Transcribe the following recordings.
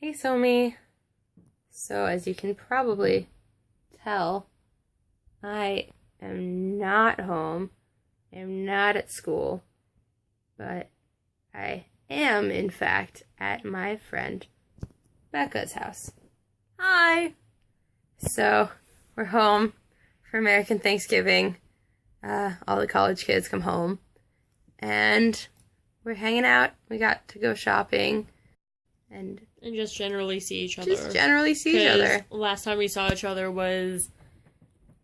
Hey Somi. So as you can probably tell, I am not home. I am not at school, but I am in fact at my friend Becca's house. Hi. So we're home for American Thanksgiving. All the college kids come home and we're hanging out. We got to go shopping and just generally see each other. Last time we saw each other was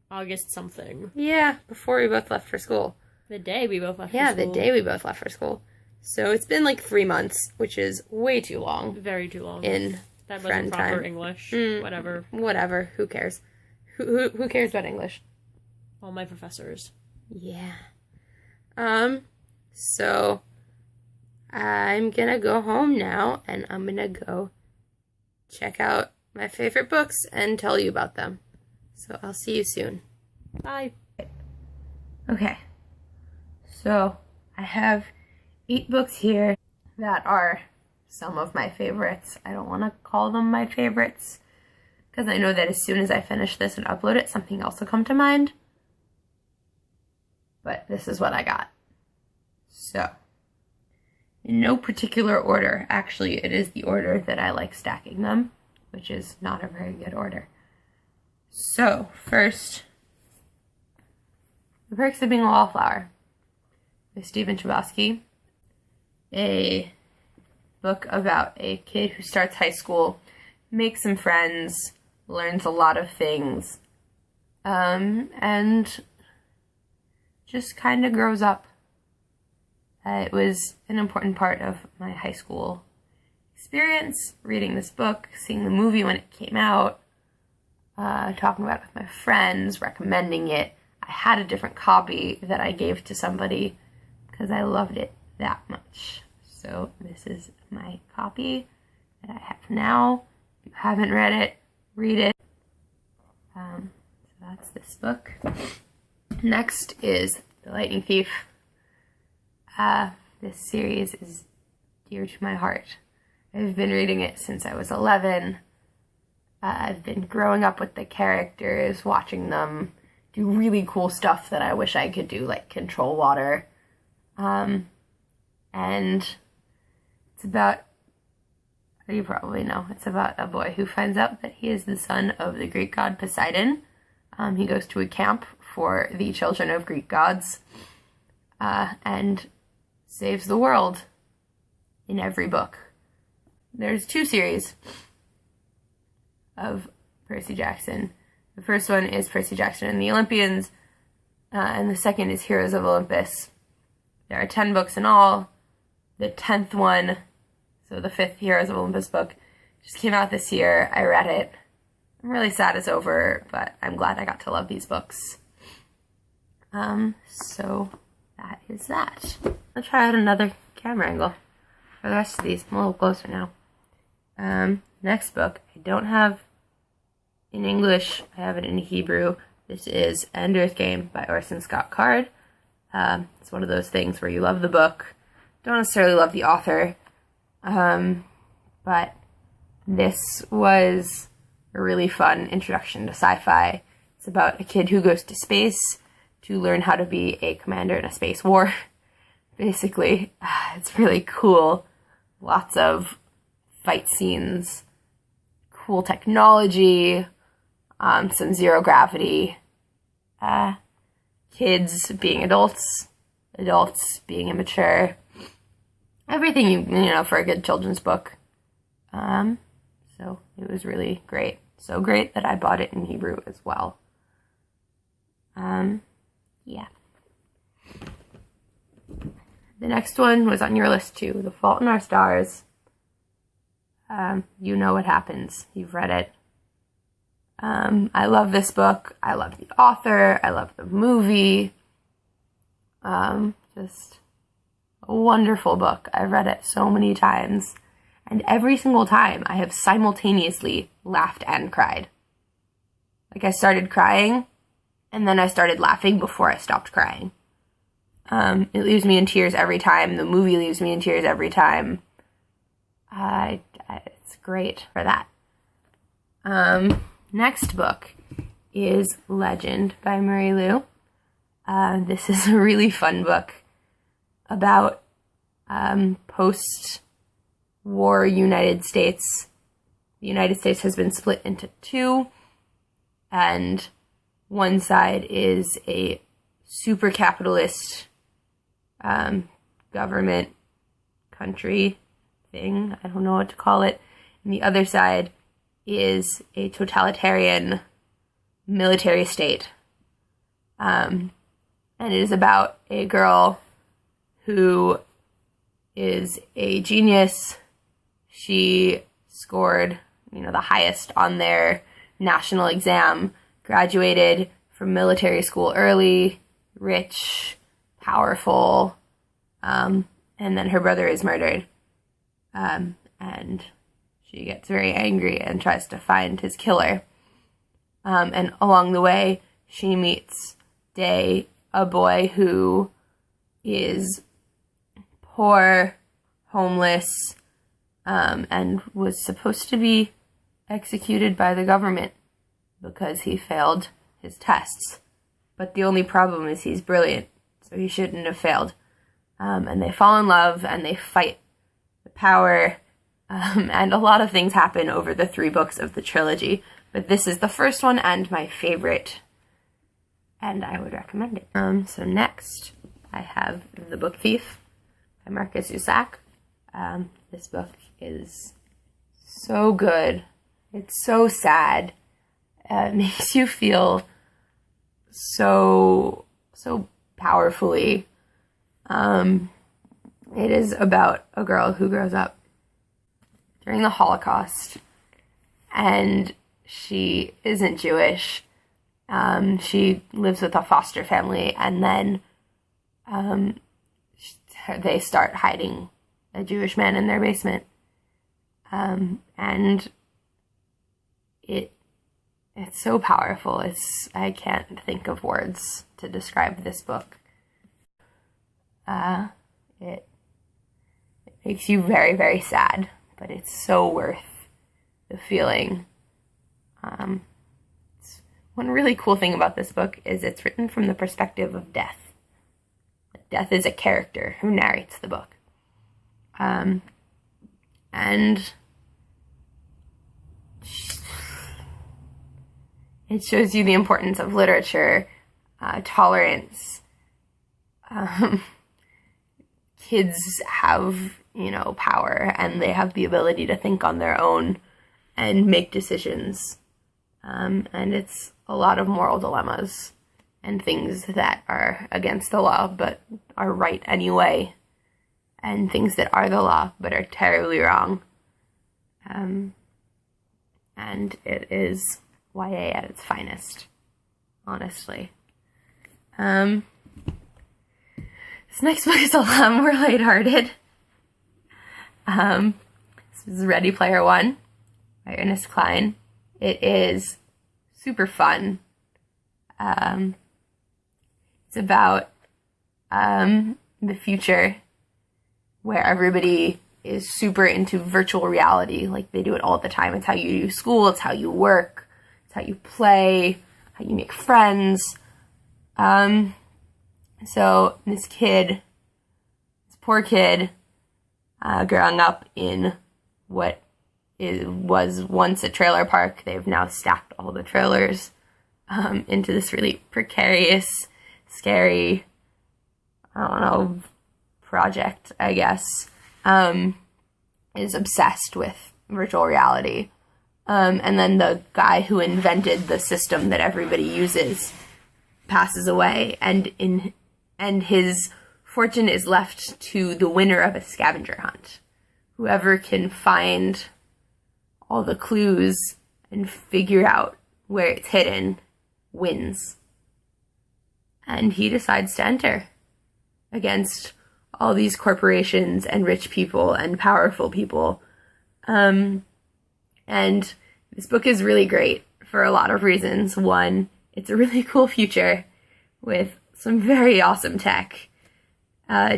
August something. Yeah, before we both left for school. The day we both left for Yeah, school. the day we both left for school. So it's been like 3 months, which is way too long. Very too long. That wasn't proper time. English. Whatever. Who cares? Who cares about English? All my professors. Yeah. So I'm gonna go home now and I'm gonna go check out my favorite books and tell you about them. So I'll see you soon. Bye. Okay. So I have 8 books here that are some of my favorites. I don't want to call them my favorites because I know that as soon as I finish this and upload it, something else will come to mind. But this is what I got. So, in no particular order. Actually, it is the order that I like stacking them, which is not a very good order. So, first, The Perks of Being a Wallflower by Stephen Chbosky. A book about a kid who starts high school, makes some friends, learns a lot of things, and just kind of grows up. It was an important part of my high school experience, reading this book, seeing the movie when it came out, talking about it with my friends, recommending it. I had a different copy that I gave to somebody because I loved it that much. So this is my copy that I have now. If you haven't read it, read it. So that's this book. Next is The Lightning Thief. This series is dear to my heart. I've been reading it since I was 11. I've been growing up with the characters, watching them do really cool stuff that I wish I could do, like control water. And it's about, you probably know, it's about a boy who finds out that he is the son of the Greek god Poseidon. He goes to a camp for the children of Greek gods, and saves the world in every book. There's 2 series of Percy Jackson. The first one is Percy Jackson and the Olympians, and the second is Heroes of Olympus. There are 10 books in all. The 10th one, so the 5th Heroes of Olympus book, just came out this year. I read it. I'm really sad it's over, but I'm glad I got to love these books. So that is that. I'll try out another camera angle for the rest of these. I'm a little closer now. Next book, I don't have in English, I have it in Hebrew. This is Ender's Game by Orson Scott Card. It's one of those things where you love the book, don't necessarily love the author, but this was a really fun introduction to sci-fi. It's about a kid who goes to space to learn how to be a commander in a space war. Basically, it's really cool. Lots of fight scenes, cool technology, some zero gravity, kids being adults, adults being immature. Everything you know for a good children's book. So it was really great. So great that I bought it in Hebrew as well. Yeah. The next one was on your list too, The Fault in Our Stars. You know what happens. You've read it. I love this book. I love the author. I love the movie. Just a wonderful book. I've read it so many times. And every single time I have simultaneously laughed and cried. Like I started crying and then I started laughing before I stopped crying. It leaves me in tears every time. The movie leaves me in tears every time. It's it's great for that. Next book is Legend by Marie Lu. This is a really fun book about post-war United States. The United States has been split into two, and one side is a super capitalist government country thing. I don't know what to call it. And the other side is a totalitarian military state. And it is about a girl who is a genius. She scored, the highest on their national exam, graduated from military school early, rich, powerful, and then her brother is murdered. And she gets very angry and tries to find his killer. And along the way, she meets Day, a boy who is poor, homeless, and was supposed to be executed by the government because he failed his tests. But the only problem is he's brilliant, so he shouldn't have failed. And they fall in love, and they fight the power, and a lot of things happen over the 3 books of the trilogy. But this is the first one and my favorite, and I would recommend it. So next, I have The Book Thief by Marcus Zusak. This book is so good. It's so sad. It makes you feel so powerfully. It is about a girl who grows up during the Holocaust, and she isn't Jewish. She lives with a foster family, and then they start hiding a Jewish man in their basement. And it's so powerful. I can't think of words to describe this book. It makes you very, very sad, but it's so worth the feeling. One really cool thing about this book is it's written from the perspective of Death. Death is a character who narrates the book. And it shows you the importance of literature, tolerance. Kids have, power, and they have the ability to think on their own and make decisions. And it's a lot of moral dilemmas and things that are against the law but are right anyway, and things that are the law but are terribly wrong. And it is YA at its finest, honestly. This next book is a lot more lighthearted. This is Ready Player One by Ernest Cline. It is super fun. It's about the future where everybody is super into virtual reality. Like, they do it all the time. It's how you do school, it's how you work, it's how you play, how you make friends. So this poor kid, growing up in what was once a trailer park, they've now stacked all the trailers into this really precarious, scary, project, I guess, is obsessed with virtual reality. And then the guy who invented the system that everybody uses passes away, and his fortune is left to the winner of a scavenger hunt. Whoever can find all the clues and figure out where it's hidden wins. And he decides to enter against all these corporations and rich people and powerful people. And this book is really great for a lot of reasons. One, it's a really cool future with some very awesome tech.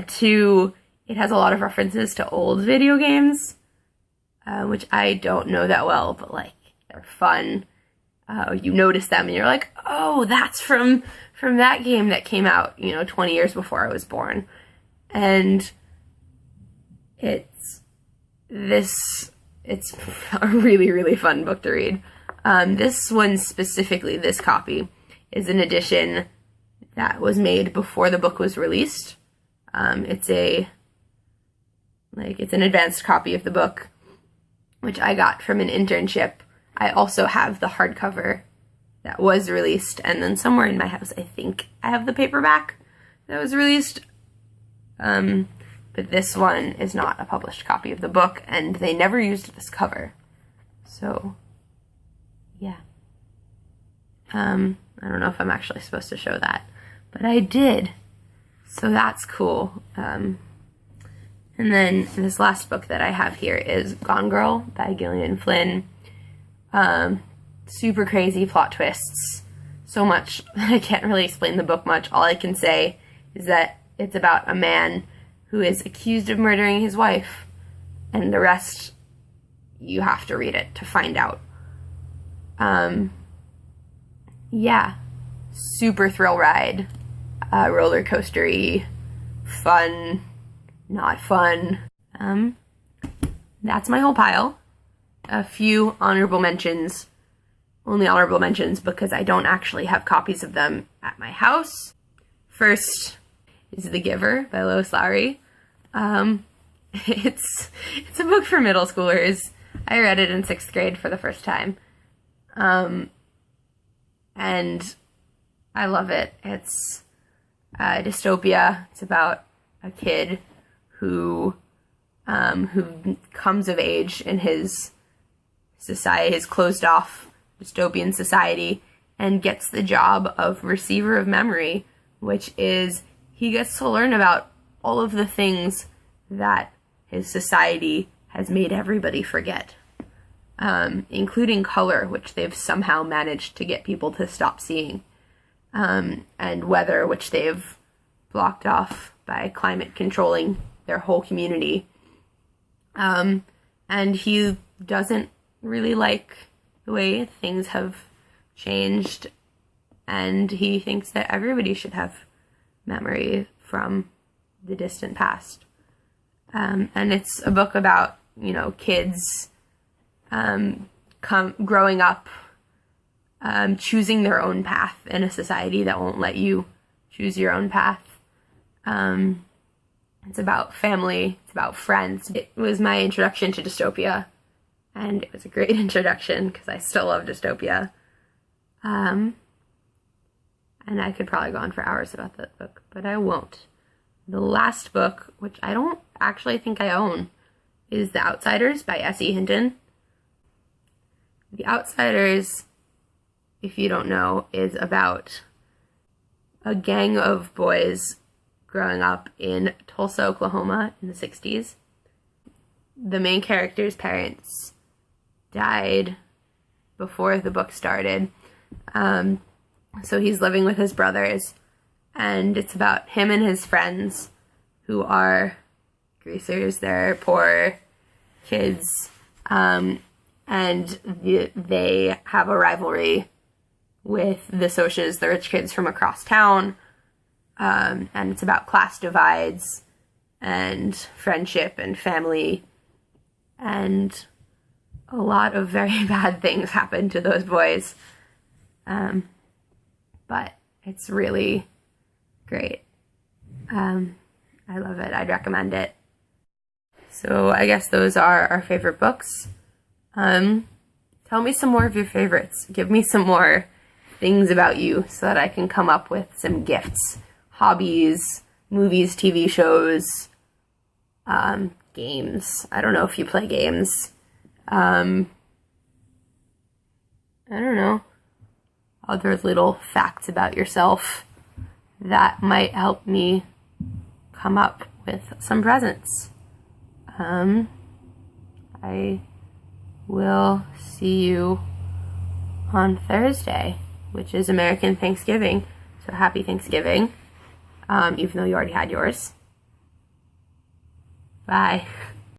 Two, it has a lot of references to old video games. which I don't know that well, but like they're fun. You notice them and you're like, oh, that's from that game that came out, 20 years before I was born. And it's a really, really fun book to read. This one specifically, this copy, is an edition that was made before the book was released. It's an advanced copy of the book, which I got from an internship. I also have the hardcover that was released, and then somewhere in my house, I think I have the paperback that was released. But this one is not a published copy of the book, and they never used this cover. So, yeah. I don't know if I'm actually supposed to show that, but I did. So that's cool. And then this last book that I have here is Gone Girl by Gillian Flynn. Super crazy plot twists. So much that I can't really explain the book much. All I can say is that it's about a man who is accused of murdering his wife, and the rest, you have to read it to find out. Yeah, super thrill ride, roller coastery, fun, not fun. That's my whole pile. A few honorable mentions, only honorable mentions because I don't actually have copies of them at my house. First is The Giver by Lois Lowry. It's a book for middle schoolers. I read it in 6th grade for the first time. And I love it. It's a dystopia. It's about a kid who comes of age in his society, his closed off dystopian society, and gets the job of receiver of memory, which is he gets to learn about all of the things that his society has made everybody forget, including color, which they've somehow managed to get people to stop seeing, and weather, which they've blocked off by climate controlling their whole community. And he doesn't really like the way things have changed, and he thinks that everybody should have memory from the distant past. And it's a book about, kids growing up, choosing their own path in a society that won't let you choose your own path. It's about family, it's about friends. It was my introduction to dystopia, and it was a great introduction because I still love dystopia. And I could probably go on for hours about that book, but I won't. The last book, which I don't actually think I own, is The Outsiders by S.E. Hinton. The Outsiders, if you don't know, is about a gang of boys growing up in Tulsa, Oklahoma in the 60s. The main character's parents died before the book started. So he's living with his brothers, and it's about him and his friends who are greasers. They're poor kids, and they have a rivalry with the Socs, the rich kids from across town, and it's about class divides and friendship and family, and a lot of very bad things happen to those boys. But it's really great. I love it. I'd recommend it. So I guess those are our favorite books. Tell me some more of your favorites. Give me some more things about you so that I can come up with some gifts. Hobbies, movies, TV shows, games. I don't know if you play games. I don't know. Other little facts about yourself that might help me come up with some presents. I will see you on Thursday, which is American Thanksgiving. So happy Thanksgiving, even though you already had yours. Bye.